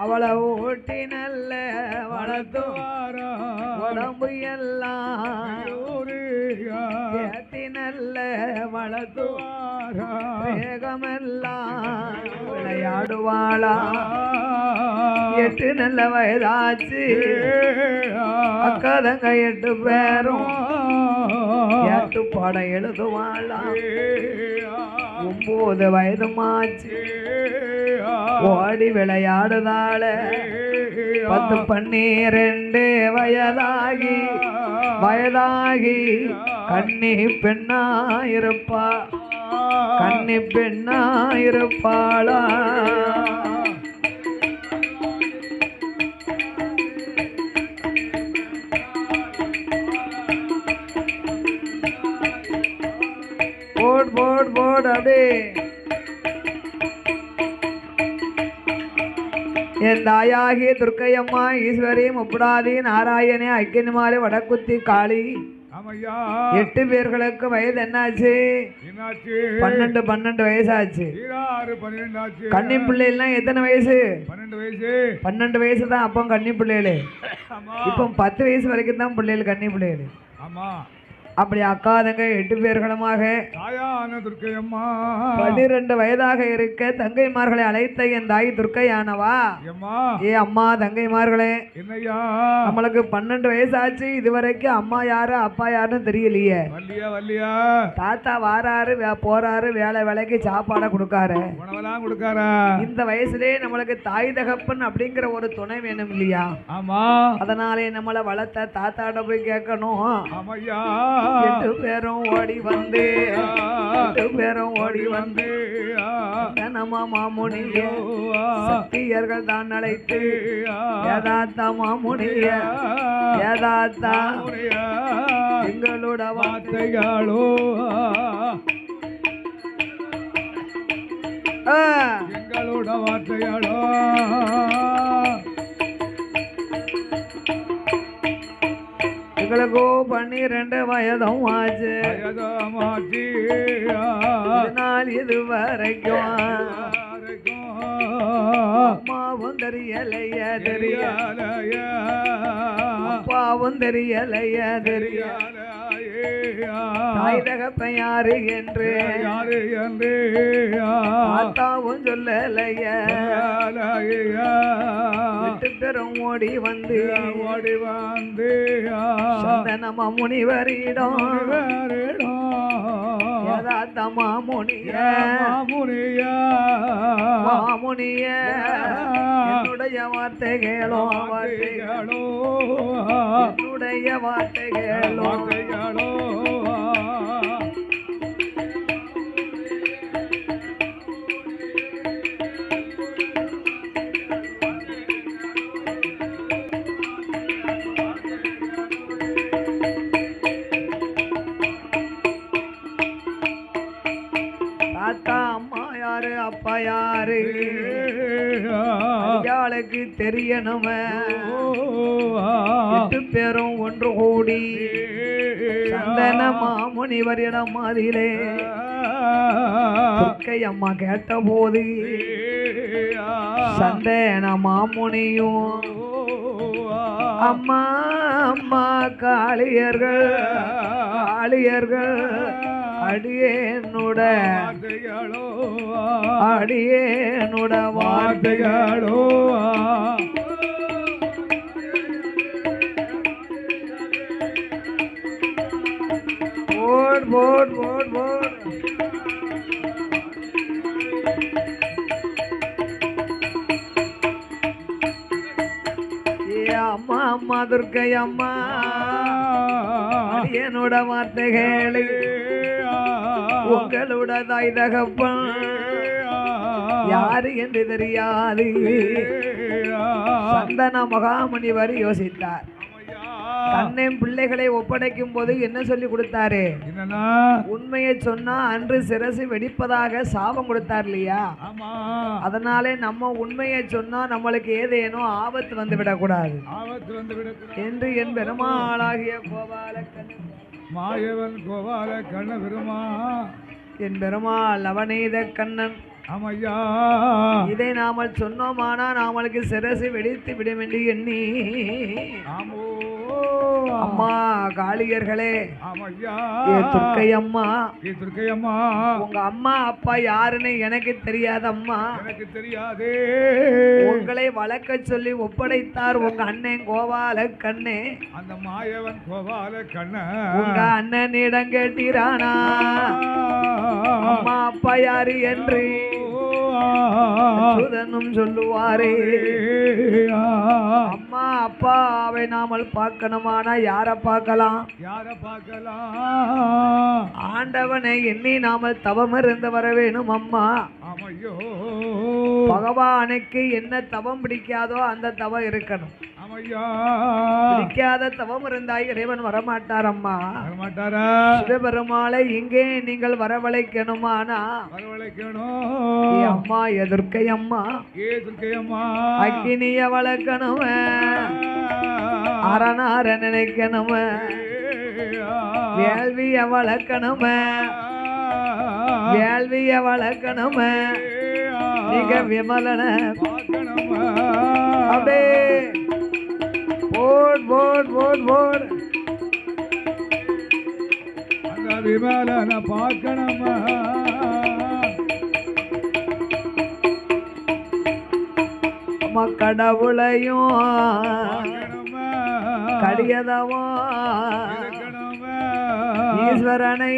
அவளை ஊட்டி நல்ல வளர்த்துவாரோ உடம்பு எல்லாம் ஏத்தி நல்ல வளர்த்துவாரோ வேகமெல்லாம் விளையாடுவாளா 8 நல்ல வயதாச்சு அக்காதங்க 8 பேரும் 8 பாடம் எழுதுவாளா 9 வயதுமாச்சு ஓடி விளையாடுதாள 10 12 வயதாகி கன்னி பெண்ணாயிருப்பா கன்னி பெண்ணாயிருப்பாளா போட் அப்படியே என் தாயாகி துர்க்கையம்மா ஈஸ்வரி முப்படாதி நாராயணி ஐக்கியமாரி வடக்குத்தி காளி 8 பேர்களுக்கு வயது என்னாச்சு 12 வயசாச்சு கன்னி பிள்ளைலாம் எத்தனை வயசு 12 வயசு தான் அப்போ கன்னி பிள்ளைகளு இப்போ 10 வயசு வரைக்கும் தான் பிள்ளைகள் கன்னி பிள்ளைகள் அப்படி அக்காதங்க 8 பேர்களுமாக 12 வயதாக இருக்க தங்கைமார்களை அழைத்த என் தாய் துர்க்கையானவா ஏ அம்மா தங்கைமார்களே நம்மளுக்கு 12 வயசாச்சு இதுவரைக்கும் அம்மா யாரு அப்பா யாருன்னு தெரியலையே தாத்தா வாராரு போறாரு வேலைக்கு சாப்பாட கொடுக்காரு இந்த வயசுலயே நம்மளுக்கு தாய் தகப்பன் அப்படிங்கிற ஒரு துணை வேணும் இல்லையா அதனாலே நம்மளை வளர்த்த தாத்தாட போய் கேட்கணும் 8 பேரும் ஓடி வந்து நம்ம மாமுனிய சக்தியர்கள் தான் அழைத்து ஏதாத்தா மாமுனிய ஏதாத்தா எங்களோட வார்த்தைகளோ எங்களுக்கோ 12 வயதும் ஆச்சு நாள் இது வரைக்கும் அம்மாவும் தெரியலைய அப்பாவும் தெரியலைய தாய் தகப்பன் யாரு என்று தாத்தாவும் சொல்லலைய 8 பேரும் ஓடி வந்து சந்தனமா முனிவரிடம் மாமுனிய என்னுடைய வார்த்தைகளோ என்னுடைய வார்த்தைகளோ தாத்தா அம்மா யாரு அப்பா யாரு ஐயாளுக்கு தெரியணுமே 8 பேரும் ஒன்று கூடி சந்தன மாமுனிவரிடம் மாதிலே துர்க்கையம்மா கேட்ட போது சந்தன மாமுனியும் அம்மா அம்மா காளியர்கள் அடியேனுட வார்த்தைகளோ போட் அம்மா அம்மா துர்க்கை அம்மா என்னோட வார்த்தைகளே உங்களோட தாய் தகப்பன் யாரு என்று தெரியாது சந்தன மகாமுனிவர் யோசித்தார் தன்னையும் பிள்ளைகளை ஒப்படைக்கும் போது என்ன சொல்லி கொடுத்தாரு உண்மையை சொன்னா அன்று சிரசு வெடிப்பதாக சாபம் கொடுத்தார் இல்லையா அதனாலே நம்ம உண்மையை சொன்னா நம்மளுக்கு ஏதேனும் ஆபத்து வந்து விடக்கூடாது என்று என் பெருமாளாகிய கோபால கண்ணன் என் பெருமாள் நவநீத கண்ணன் ஆமையா இதை நாமல் சொன்னோமானா நாமளுக்கு சிரசு வெடித்து விடும் என்று எண்ணி ஆமோ அம்மா காளியர்களே ஆமையா துர்க்கை அம்மா துர்க்கை அம்மா உங்க அம்மா அப்பா யாருன்னு எனக்கு தெரியாதம்மா எனக்கு தெரியாதே உங்களை வளர்க்க சொல்லி ஒப்படைத்தார் உங்க அண்ணன் கோபால கண்ணே அந்த மாயவன் கோபால கண்ண உங்க அண்ணனிடம் கேட்டீரானா அம்மா அப்பா யாரு என்று அச்சுதனும் சொல்லுவாரே அம்மா அப்பாவை நாமல் பார்க்கணுமானா யார பார்க்கலாம் ஆண்டவனை எண்ணி நாமல் தவம் இருந்து வர வேணும் அம்மா பகவானுக்கு என்ன தவம் பிடிக்காதோ அந்த தவம் இருக்கணும் பிடிக்காத தவம் இருந்தாய் இறைவன் வரமாட்டார் அம்மா சிவபெருமாளை இங்கே நீங்கள் வரவழைக்கணுமானா அம்மா எதிர்க்கை அம்மா அக்கினிய வளர்க்கணும் அரணார நினைக்கணும் வேள்விய வளர்க்கணும் வேள்விய வளர்க்கணும் நீங்க விமலன அப்படியே போட் போட் போட் போட் அந்த விமலன பார்க்கணும் கடவுளையும் கடியதவோ ஈஸ்வரனை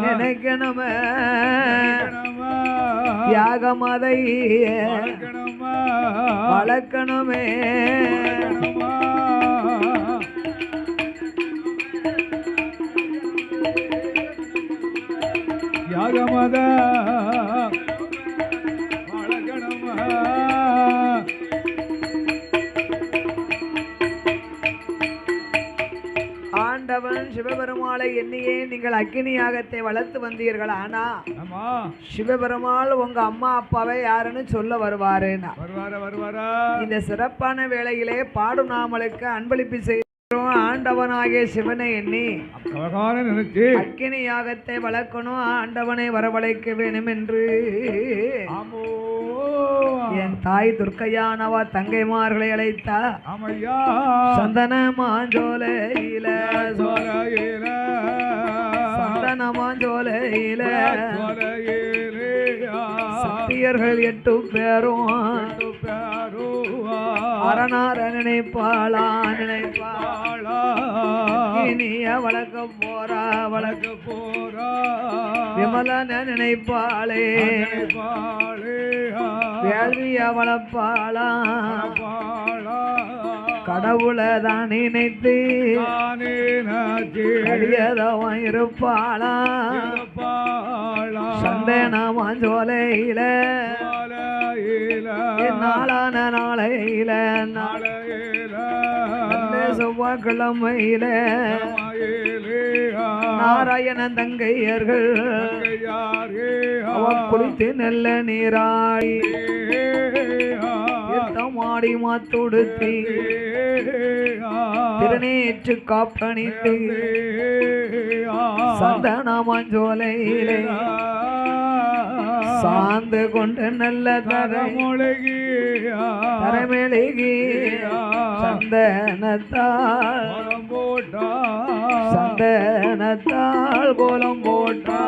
நினைக்கணும் யாகமதை வளர்க்கணுமே யாகமத ஆண்டவன் சிவபெருமாளை எண்ணியே நீங்கள் அக்கினி யாகத்தை வளர்த்து வந்தீர்கள். ஆனா சிவபெருமாள் உங்க அம்மா அப்பாவை யாருன்னு சொல்ல வருவாருன்னா இந்த சிறப்பான வேளையிலே பாடும் நாமளுக்கு அன்பளிப்பு செய்ய ஆண்டவனாகிய சிவனை எண்ணி அக்கினி யாகத்தை வளர்க்கணும், ஆண்டவனை வரவழைக்க வேணும் என்று என் தாய் துர்க்கையானவா தங்கைமார்களை அழைத்தா சந்தன மாஞ்சோலையில சந்தன மாஞ்சோலையில சத்தியர்கள் 8 பேரும் அரணார நினைப்பாளா நினைப்பாளா இனிய வளர்க்க போறா வளர்க்க போறா விமலன நினைப்பாளே வேள்விய வளர்ப்பாளா கடவுளை தான் நினைத்து அடியதவன் இருப்பாளா சந்தனமா ஜோலையில நாளான நாளையில செவ்வாய்க்கிழமையில நாராயணன் தங்கையர்கள் அவ குளித்து நல்ல நீராடி மாடி மாத்துடுத்தி திருநேற்று காப்பணித்து சந்தனமாஞ்சோலையிலே சாந்து கொண்டு நல்ல தரமொழகி தரமெழுகி சந்தனத்தாள் போட்டா சந்தனத்தாள் கோலம் போட்டா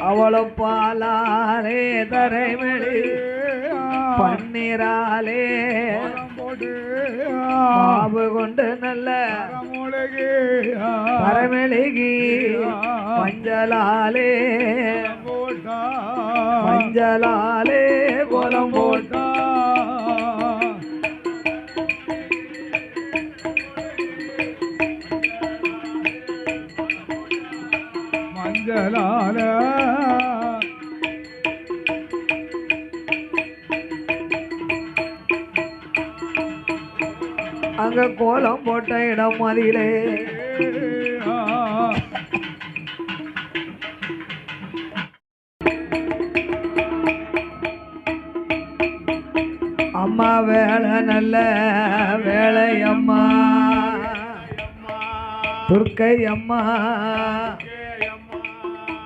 அவளோ பாலாலே தரைமெளி பன்னீராலே மாவு கொண்டு நல்ல தரைமெழுகி மஞ்சளாலே மஞ்சளாலே கோலம் போட்டா மஞ்சளால அங்க கோலம் போட்ட இடம் அதிலே வேலை நல்ல வேலையம்மா துர்க்கை அம்மா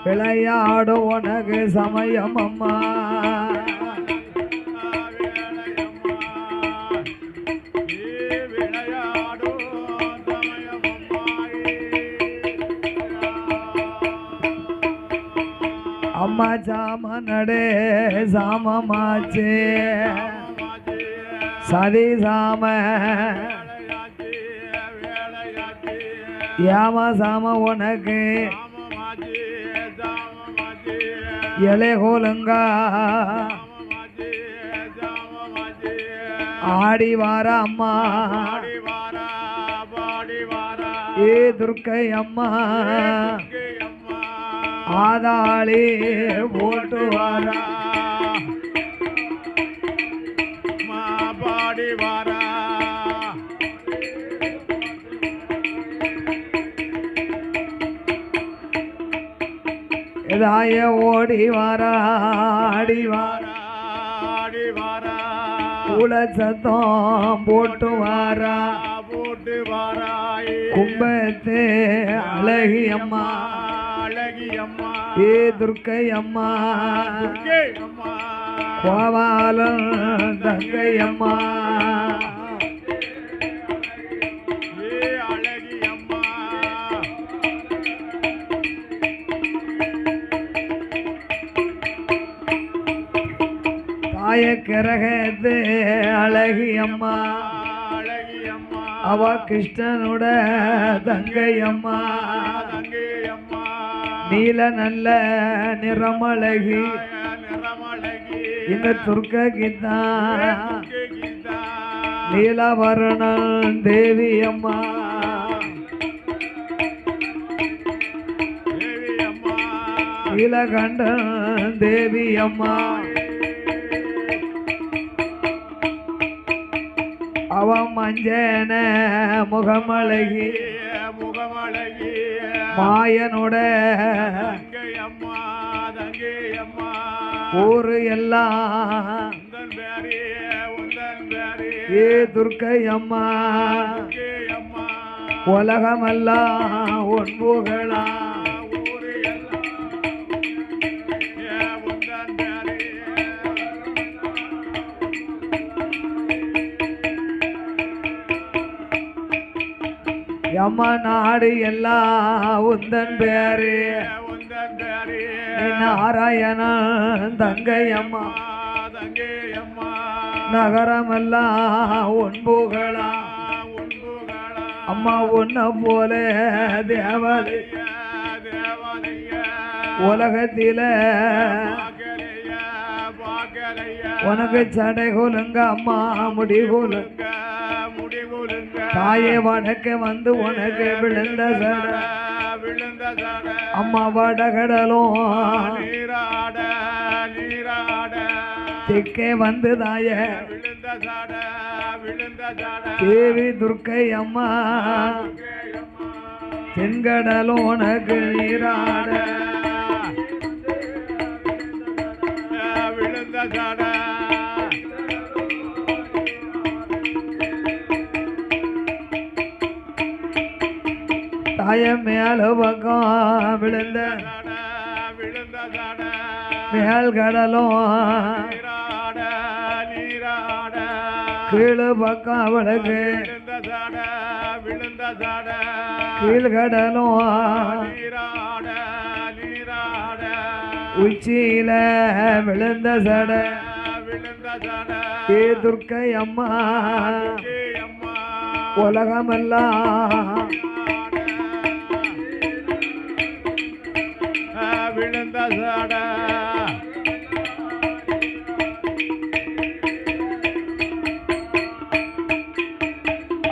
விளையாடு உனக்கு சமயம் அம்மா அம்மா சாமனடே சாமமாச்சே சதி சாம யாம சாம உனக்கு எலை கோலுங்கா ஆடி வார அம்மா ஏ துர்க்கை அம்மா ஆதாளி போட்டு வாரா பாடி வாரா எதாய ஓடி வாரா ஆடி வாரா ஆடி வாரா குல சத்தம் போட்டு வாரா போட்டு வாரா கும்பத்தே அழகி அம்மா ஏ துர்க்கை அம்மா கோவாலம் தங்கை அம்மா ஏ அழகி அம்மா தாய கிரகத்து அழகி அம்மா அவ கிருஷ்ணனோட தங்கை அம்மா நீல நல்ல நிறமழகி இந்த துர்க்க கீதா நீலவரணன் தேவி அம்மா நீலகண்டன் தேவி அம்மா அவ மஞ்சன முகமழகி மாயனோட ஊரு எல்லாம் ஏ துர்க்கை அம்மா உலகமெல்லாம் ஒன்புகளா அம்மா நாடு எல்லாம் உந்தன் பேரு நாராயணன் தங்கை அம்மா நகரமெல்லாம் ஒன்புகளா அம்மா உன்ன போல தேவதை உலகத்தில உனக்கு சடை கொலுங்க அம்மா முடி கொலுங்க தாயே வடக்க வந்து உனக்கு விழுந்த சட அம்மா வடகடலும் தெற்கே வந்து தாய தேவி துர்க்கை அம்மா தென்கடலும் உனக்கு நீராட விழுந்த சட தாய மேல பக்கம் விழுந்த மேல் கடலும் கீழு பக்கம் அவளுக்கு கீழ்கடலும் உச்சியில விழுந்த சட ஏ துர்க்கை அம்மா உலகமெல்லாம் விழுந்த சட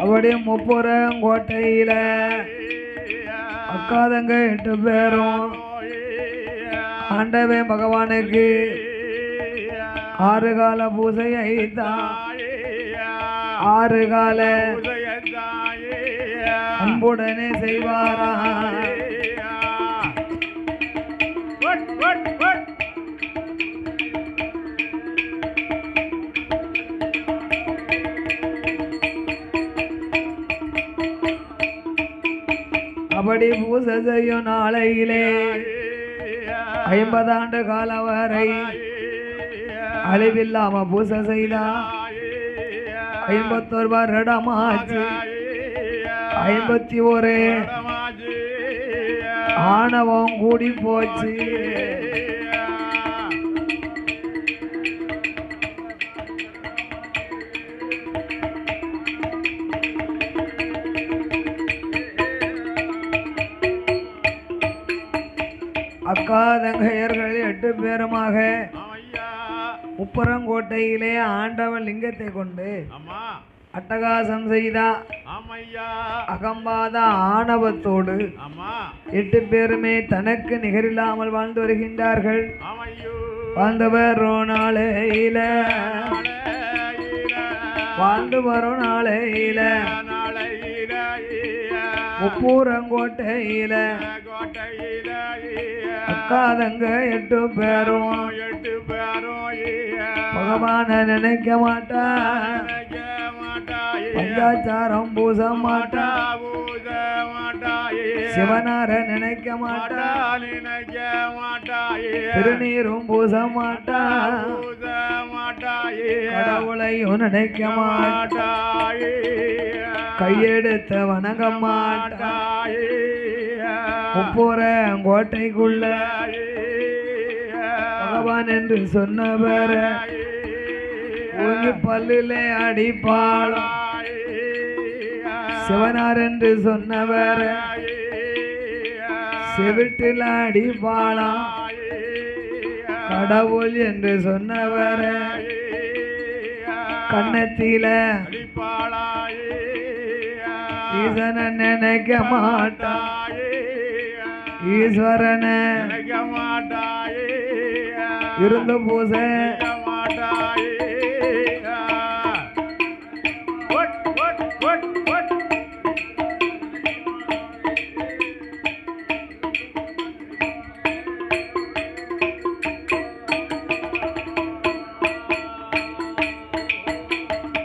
அப்படியே முப்புறங்கோட்டையில அக்காதங்க 8 பேரும் ஆண்டவே பகவானுக்கு 6 கால பூசை ஐத்தான் 6 கால அன்புடனே செய்வாரா அப்படி பூசை செய்யும் நாளையிலே 50 ஆண்டு காலம் வரை அழிவில்லாம பூசை செய்தா 51 வருடமாச்சு 51 ஆணவம் கூடி போச்சு. அக்கா தங்கையர்கள் 8 பேருமாக முப்பரங்கோட்டையிலே ஆண்டவன் லிங்கத்தை கொண்டு அட்டகாசம் செய்தா. அகம்பாத ஆணவத்தோடு 8 பேருமே தனக்கு நிகரில்லாமல் வாழ்ந்து வருகின்றார்கள். வாழ்ந்தவர் நாளையில வாழ்ந்து வரும் நாளையில முப்பூரங்கோட்டையில அக்காதங்க 8 பேரும் பகவான நினைக்க மாட்டா, பஞ்சாச்சாரம் பூச மாட்டா, சிவனார நினைக்க மாட்டா, திருநீரும் பூச மாட்டா, கடவுளையும் நினைக்க மாட்டா, கையெடுத்த வணங்க மாட்டா. முப்பூரங்கோட்டைக்குள்ள பகவான் என்று சொன்னவர் பல்லிலே அடிப்பாளம், சிவனார் என்று சொன்னவர் செவிட்டில் அடிப்பாளம், கடவுள் என்று சொன்னவர் கண்ணத்தில ஈசன நினைக்க மாட்டா, ஈஸ்வரன இருந்து பூச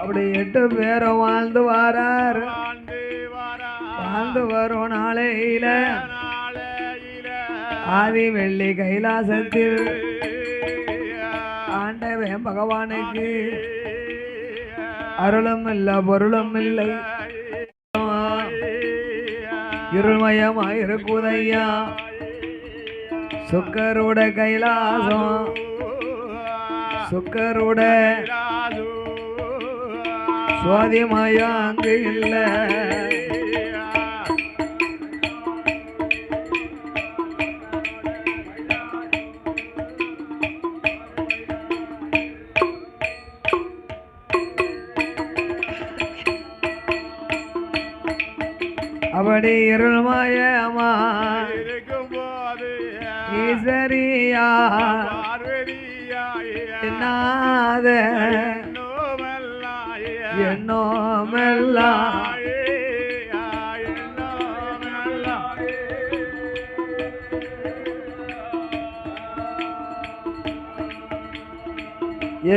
அப்படி 8 பேரும் வாழ்ந்து வாரார். வாழ்ந்து வரும் நாளையில ஆதி வெள்ளி கைலாசத்தில் ஆண்டவன் பகவானுக்கு அருளும் இல்ல பொருளும் இல்லை, இருள்மயமாயிருக்குதையா. சுக்கருட கைலாசம் சுக்கருட சுவாதிமயா அங்கு இல்லை. அப்படி இருள்மயமா ஈஸ்வரியா என்னாத என்னோமெல்லாம்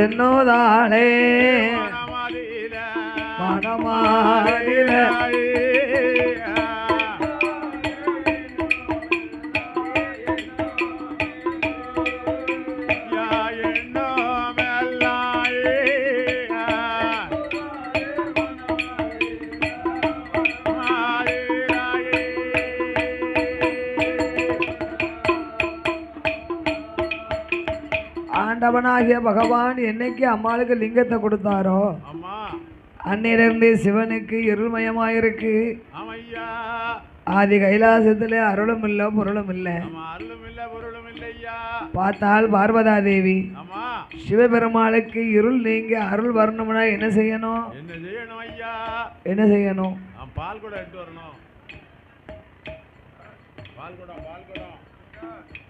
என்னோதாளே மனமாயில ஆண்டவனாகிய பகவான் என்னைக்கு அம்மாளுக்கு லிங்கத்தை கொடுத்தாரோ அன்னிலிருந்து சிவனுக்கு இருள்மயமாயிருக்கு. ஆதி கைலாசத்துல அருளும் இல்ல பொருளும் இல்ல. பார்த்தால் பார்வதா தேவி சிவபெருமாளுக்கு இருள் நீங்க அருள் வரணும்னா என்ன செய்யணும்? என்ன செய்யணும்? பால் கூட எடுத்து வரணும். பால் கூட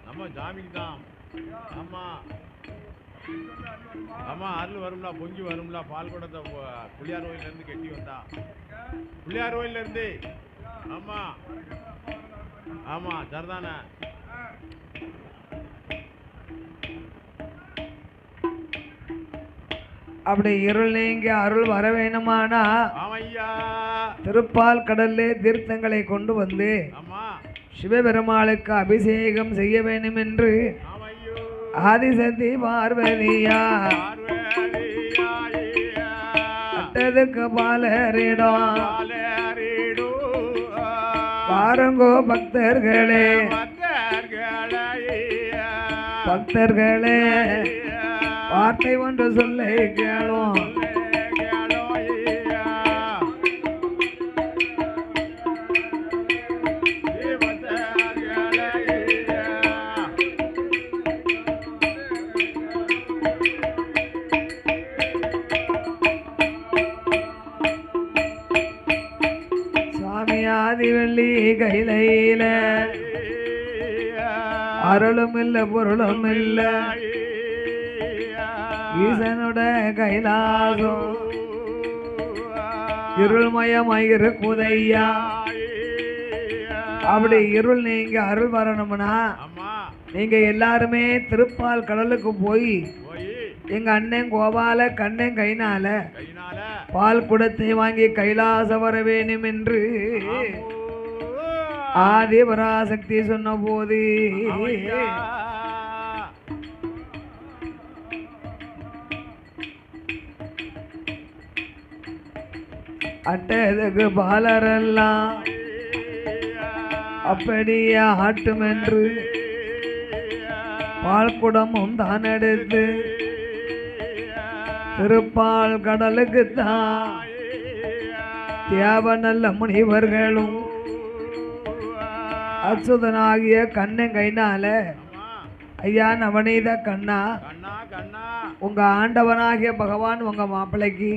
நம்ம ஜாமிக்கு தான். ஆமா ஆமா அருள் வரும்ல, பொங்கி வரும்ல. பால் கூடத்தை புள்ளியார் கோயில இருந்து கட்டி வந்தா, புள்ளியார் கோயில இருந்து. ஆமா ஆமா சரிதானே. அப்படி இருள் நீங்க அருள் வர வேணுமானா திருப்பால் கடல்ல தீர்த்தங்களை கொண்டு வந்து சிவபெருமாளுக்கு அபிஷேகம் செய்ய வேண்டும் என்று ஆதிசக்தி பார்வதியா அட்டதுக்கு பாலரிடம் பாருங்கோ பக்தர்களே பக்தர்களே வார்த்தை ஒன்று சொல்லை கேளும். சாமியாதிவள்ளி கையில அருளும் இல்ல பொருளும் இல்ல ஈசனுட கைலாசம் இருள்மயமாயிரு குதையா. அப்படி இருள் நீங்க அருள் வரணும்னா நீங்க எல்லாருமே திருப்பால் கடலுக்கு போய் எங்க அண்ணன் கோபால கண்ணன் கைனால பால் குடத்தை வாங்கி கைலாசம் வர வேண்டும் என்று ஆதி பராசக்தி சொன்ன போது அட்டதுக்கு பாலரெல்லாம் அப்படியே ஆட்டும் என்று பால் குடமும் தான் எடுத்து திருப்பால் கடலுக்கு தான் தியாவநல்ல முனிவர்களும் அச்சுதனாகிய கண்ணன் கைனால ஐயா நவநீத கண்ணா உங்க ஆண்டவனாகிய பகவான் உங்க மாப்பிள்ளைக்கு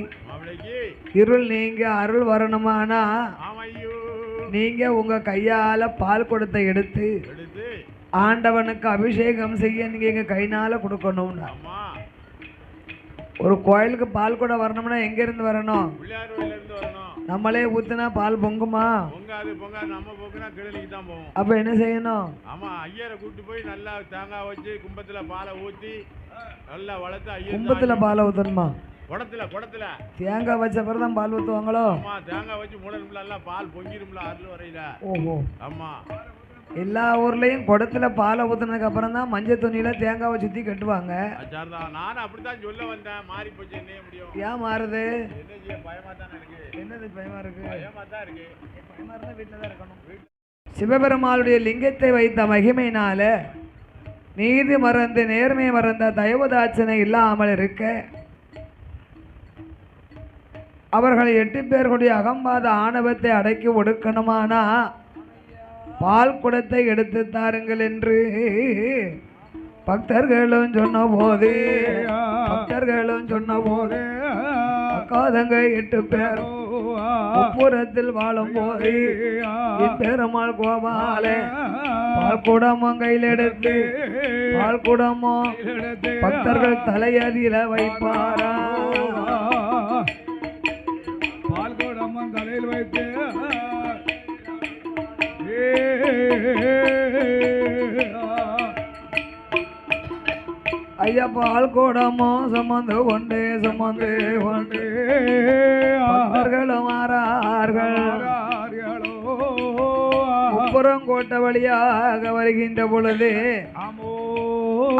இருள் நீங்க அருள் வரணுமானா நீங்க உங்க கையால பால் குடத்தை எடுத்து ஆண்டவனுக்கு அபிஷேகம் செய்ய நீங்க எங்க கைனால கொடுக்கணும்னா. ஒரு கோயிலுக்கு பால் கூட வரணும்னா எங்க இருந்து வரணும்? நம்மளே ஊத்துனா பால் பொங்குமா? அப்ப என்ன செய்யணும்? கும்பத்துல பாலை ஊத்தணுமா? தேங்காய் வச்ச பிறகு தான் பால் ஊத்துவாங்களோ? ஓஹோ. எல்லா ஊர்லயும் குடத்துல பாலை ஊத்துனதுக்கு அப்புறம் தான் மஞ்சள் துணியில தேங்காவை சுத்தி கட்டுவாங்க. ஏன் மாறுது? என்னது பயமா இருக்கு? சிவபெருமாளுடைய லிங்கத்தை வைத்த மகிமையினால நீதி மறந்து நேர்மை மறந்த தயவுதாட்சணை இல்லாமல் இருக்க அவர்கள் 8 பேர்களுடைய அகம்பாத ஆணவத்தை அடக்கி ஒடுக்கணுமானா பால் குடத்தை எடுத்து தாருங்கள் என்று பக்தர்களும் சொன்ன போது அக்காதங்க 8 பேர் புறத்தில் வாழும் போது பெருமாள் கோபால பால் குடமும் கையில் எடுத்து பால் குடமும் பக்தர்கள் தலையதில வைப்பாரா. பால் குடமும் தலையில் வைத்து ஐயா பால் கூடமோ சுமந்து கொண்டு பக்தர்களும் மாறார்கள். புறங்கோட்டை வழியாக வருகின்ற பொழுது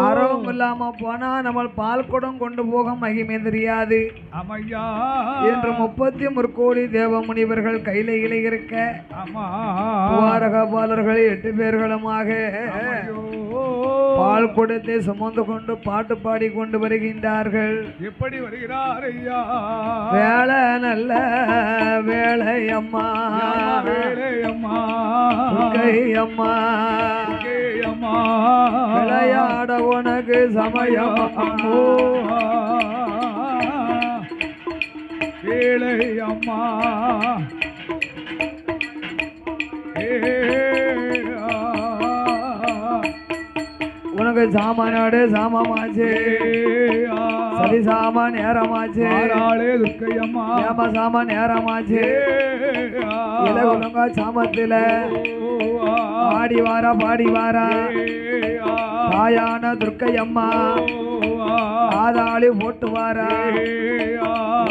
ஆரோம் இல்லாம போனா நம்ம பால் குடம் கொண்டு போக மகிமை தெரியாது என்று 33 கோடி தேவ முனிவர்கள் கையில இருக்க பாலர்கள் 8 பேர்களுமாக பால் குடத்தை சுமந்து கொண்டு பாட்டு பாடி கொண்டு வருகின்றார்கள். எப்படி வருகிறார் ஐயா? வேலை நல்ல வேலை அம்மா அம்மா விளையாட உனக்கு சமயம் வேலை அம்மா உனக்கு சாமானாடு சாமமாச்சு சரி சாமா நேரமாச்சு துர்க்கையம்மா ஏமா சாமா நேரமாச்சு இலகுலங்க சாமத்துல ஆடி வாரா பாடி வாரா தாயான துர்க்கை அம்மா ஆதாளி போட்டு வாரா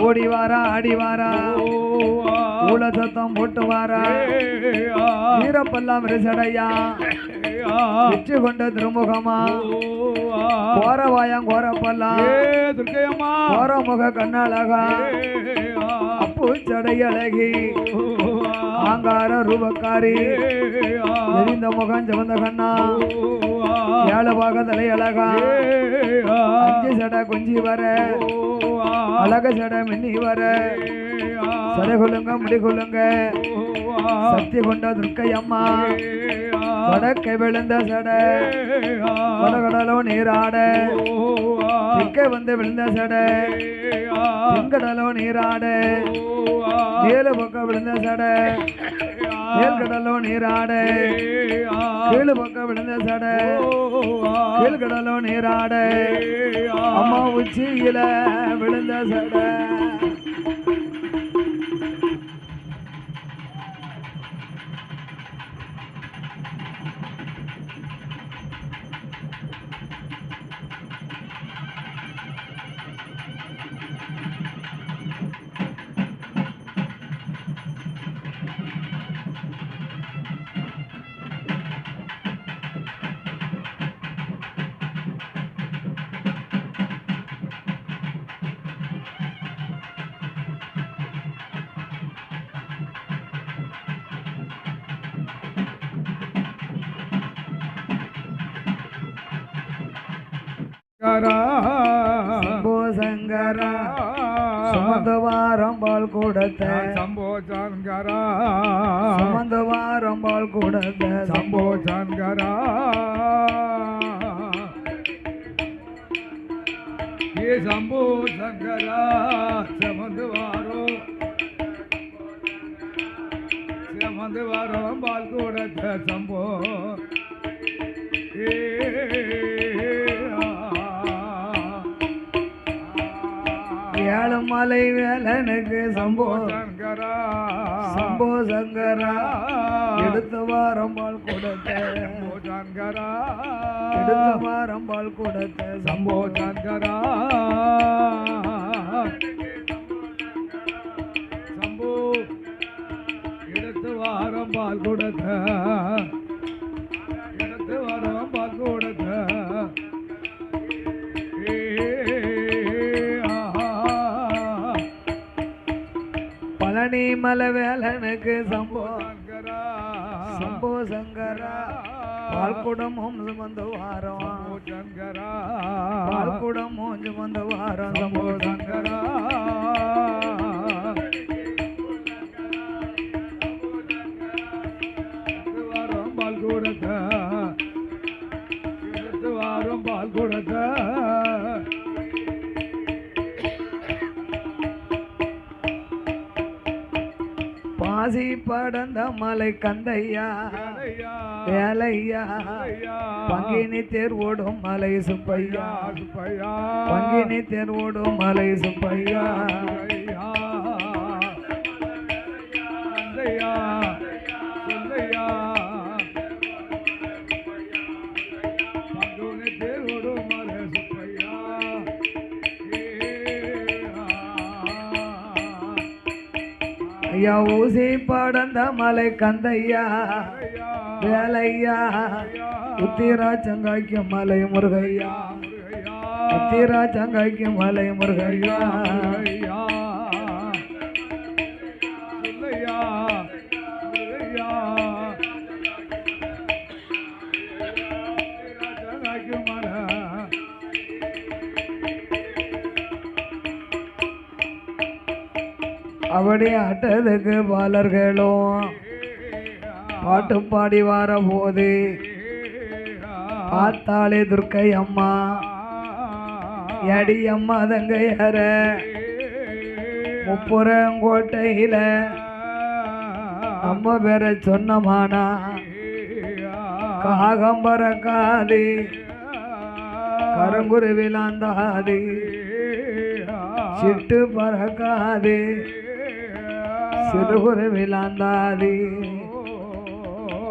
ஓடி வாரா ஆடி வாரா ஊழ சத்தம் போட்டு வாரா வீரப்பெல்லாம் விரிசடையா வெற்றி கொண்ட திருமுகமா கோரவாயம் கோரப்பெல்லாம் கோரமுக கண்ணழகா பூச்சடை அழகி ஆங்கார ரூபக்காரி எரிந்த முகம் சிவந்த கண்ணா ஏழு பாக தலை அழகா அஞ்சு சடை கொஞ்சி வர அழக சடை மின்னி வர சடை கொள்ளுங்க முடி கொள்ளுங்க சக்தி கொண்ட துர்க்கை அம்மா வடக்கை விழுந்த சடை வடகடலோ நீராட திக்கை வந்து விழுந்த சடை தென்கடலோ நீராட ஏழு பக்கம் விழுந்த சடை ஏழ்கடலோ நீராட ஏழு பக்கம் விழுந்த சடை ஏழ்கடலோ நீராட அம்மா உச்சியில விழுந்த சடை சம்போ சங்கரா சுமந்து வாரம் பால் கூடத்த சம்போ சங்கரா சுமந்து வாரம் பால் கூடத்த சம்போ சங்கரா ஏ சம்போ சங்கரா சுமந்து வாரம் பால் கூடத்த சம்போ ஏழுமலை வேலனுக்கு சம்போ சங்கரா சம்போ சங்கரா எடுத்து வாரம் பால் கொடுத்த சம்போ சங்கரா எடுத்து வாரம் பால் கொடுத்த சம்போ சங்கரா சம்போ எடுத்து வாரம் பால் கொடுத்த எடுத்து வாரம் பால் கொடுத்த பழனி மலை வேலனுக்கு சம்போ சங்கரா சம்போ சங்கரா பால்குடமும் சுமந்து வாரம் சங்கரா பால்குடமும் சுமந்து வாரம் சம்போ சங்கரா வாரம் பால் கொடுத்த வாரம் பால் கொடுத்த பாசி படந்த மலை கந்தையா வேலையா பங்கினி தேர்வோடும் மலை சுப்பையா பங்கினி தேர்வோடும் மலை சுப்பையா ஐயா ஊசி படந்த மலை கந்தையா வேலையா உத்திரா சங்காய்க்கு மலை முருகையா உத்திரா சங்காய்க்கு மலை முருகையா அப்படி ஆட்டதுக்கு பாலர்களும் பாட்டு பாடி வர போது ஆத்தாளே துர்க்கை அம்மா எடி அம்மா தங்கையற முப்புறங்கோட்டையில நம்ம பேர சொன்னமானா காகம் பறக்காது கருங்குருவிலாந்தாது சிட்டு பறக்காது சிறுகுருவிலாந்தாது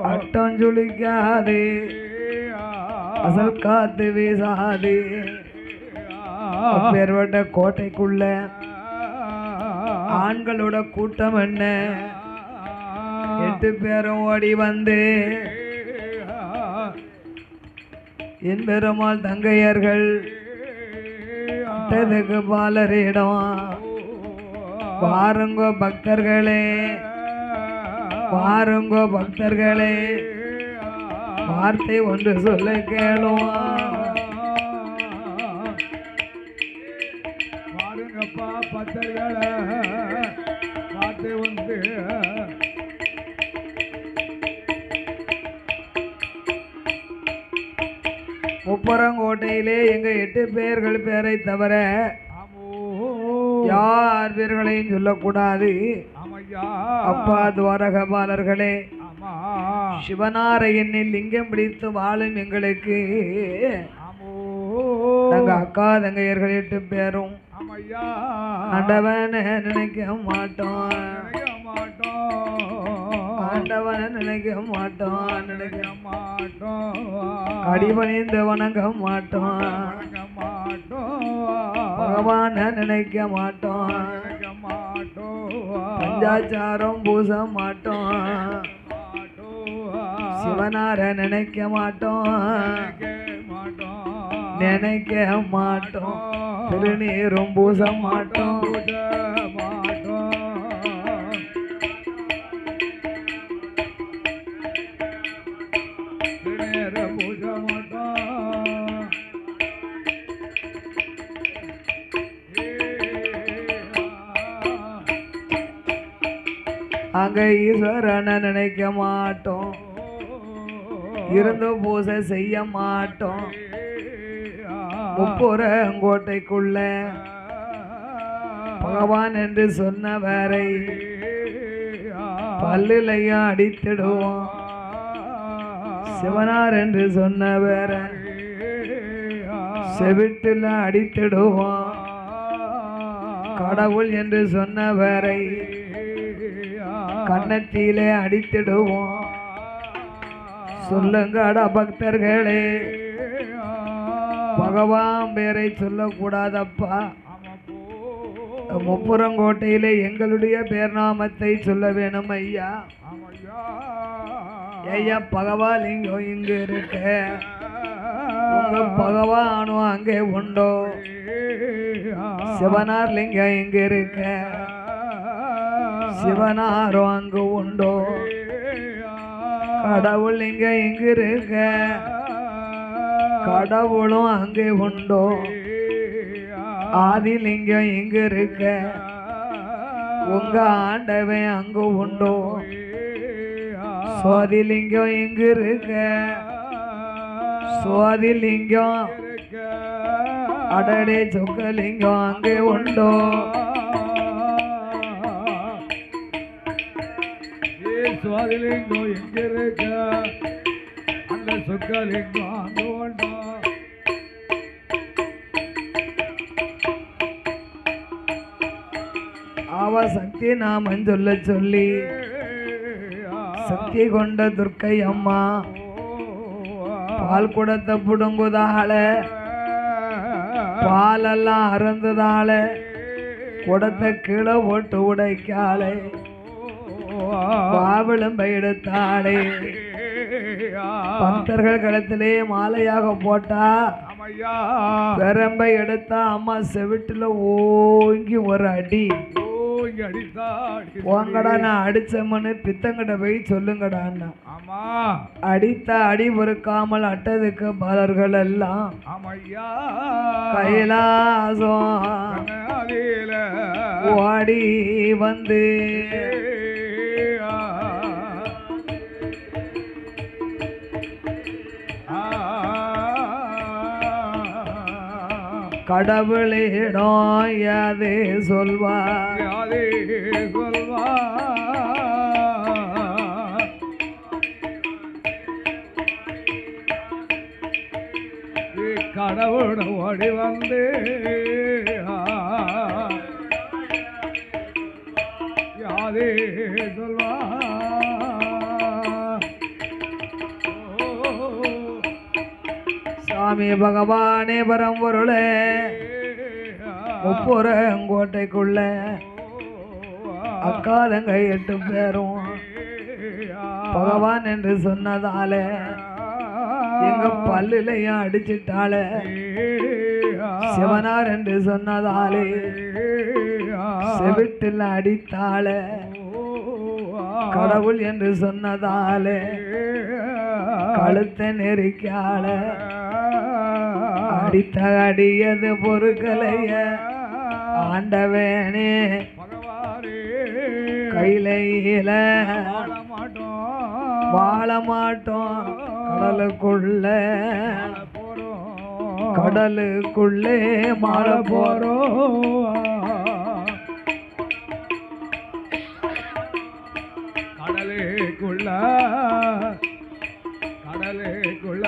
அட்டம் சுழிக்காது அசல் காத்து வீசாது அப்பேற்பட்ட கோட்டைக்குள்ள ஆண்களோட கூட்டம் என்ன 8 பேரும் ஓடி வந்து என் பெருமாள் தங்கையர்கள் அட்டதுக்கு பாலரிடம் வாருங்கோ பக்தர்களே வாருங்கோ பக்தர்களே வார்த்தை ஒன்று சொல்ல கேளும் வாருங்கப்பா பக்தர்களே வார்த்தை ஒன்று முப்பரங்கோட்டையிலே எங்க 8 பேர்கள் பேரை தவிர யார் பேர்களையும் சொல்லக்கூடாது. அப்பா துவாரகபாலர்களே, சிவனாரையனில் லிங்கம் பிடித்து வாழும் எங்களுக்கு நாங்க அக்கா தங்கையர்கள் 8 பேரும் ஆண்டவனை நினைக்க மாட்டோம் ஆண்டவனை நினைக்க மாட்டோம் அடிபணிந்து வணங்க மாட்டோம் பகவானை நினைக்க மாட்டோம் பஞ்சாச்சாரம் பூச மாட்டோம் சிவனார நினைக்க மாட்டோம் நினைக்க மாட்டோம் திருநீரும் பூச மாட்டோம் அங்க ஈஸ்வரனை நினைக்க மாட்டோம் இருந்து பூசை செய்ய மாட்டோம் முப்புறங்கோட்டைக்குள்ள பகவான் என்று சொன்னவரை பல்லுலையும் அடித்திடுவோம் சிவனார் என்று சொன்னவரை செவிட்டுல அடித்திடுவோம் கடவுள் என்று சொன்னவரை கன்னத்திலே அடித்திடுவோம் சொல்லுங்கடா பக்தர்களே பகவான் பேரை சொல்லக்கூடாதப்பா முப்புறங்கோட்டையிலே எங்களுடைய பேர் நாமத்தை சொல்ல வேணும் ஐயா ஐயா பகவான் இங்க இருக்க உங்க பகவானும் அங்கே உண்டோ சிவனார் லிங்கம் இங்க இருக்க சிவனாரும் அங்கு உண்டோ கடவுள் இங்க இங்க இருக்க கடவுளும் அங்கே உண்டோ ஆதிலிங்கம் இங்க இருக்க உங்க ஆண்டவன் அங்கு உண்டோ சுவாதிலிங்கம் இங்க இருக்க சுவாதிலிங்கம் அடடே சொக்கலிங்கம் அங்கே உண்டோ சுவாதிலிங்கம் எங்க இருக்க அந்த சொக்கலிங்கம் அங்க உண்டோ அவ சக்தி நாமம் சொல்ல சொல்லி சக்தி கொண்ட துர்க்கை அம்மா பால் குடத்தை புடுங்குதால பாலெல்லாம் அறந்ததால குடத்தை கீழே போட்டு உடைக்காளே பாவிளம்பை எடுத்தாளே பக்தர்கள் களத்திலே மாலையாக போட்டா பெரம்பை எடுத்தா அம்மா செவிட்டுல ஓங்கி ஒரு அடி உங்கடா நான் அடிச்சமனு பித்தங்கிட்ட போய் சொல்லுங்கடா அடித்த அடி பொறுக்காமல் அட்டதுக்கு பாலர்கள் எல்லாம் கைலாசம் ஓடி வந்து கடவுளிடம் யாது சொல்வார் கடவுளோட ஓடி வந்து யாதே சொல்வா சுவாமி பகவானே பரம்பொருளே முப்புறங்கோட்டைக்குள்ள அக்காதங்க 8 பேரும் பகவான் என்று சொன்னதால எங்க பல்லுலையும் அடிச்சிட்டால சிவனார் என்று சொன்னதாலே செவிட்டில் அடித்தாள கடவுள் என்று சொன்னதாலே கழுத்தை நெருக்காள அடித்த அடியது பொருட்களைய ஆண்டவேனே கையில வாழ மாட்டோம் கடலுக்குள்ளே மாற போறோம் கடலுக்குள்ள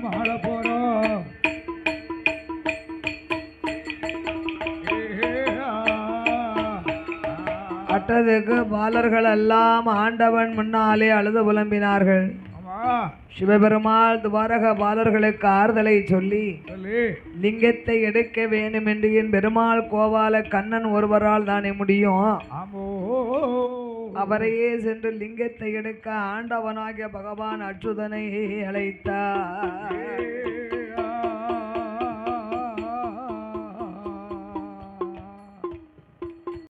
மாற போறோம் அட்டதுக்கு பாலர்கள் எல்லாம் ஆண்டவன் முன்னாலே அழுது புலம்பினார்கள். சிவபெருமாள் துவாரக பாலர்களுக்கு ஆறுதலை சொல்லி லிங்கத்தை எடுக்க வேண்டும் என்று என் பெருமாள் கோபால கண்ணன் ஒருவரால் தானே முடியும். அவரையே சென்று லிங்கத்தை எடுக்க ஆண்டவனாகிய பகவான் அச்சுதனை அழைத்தார்.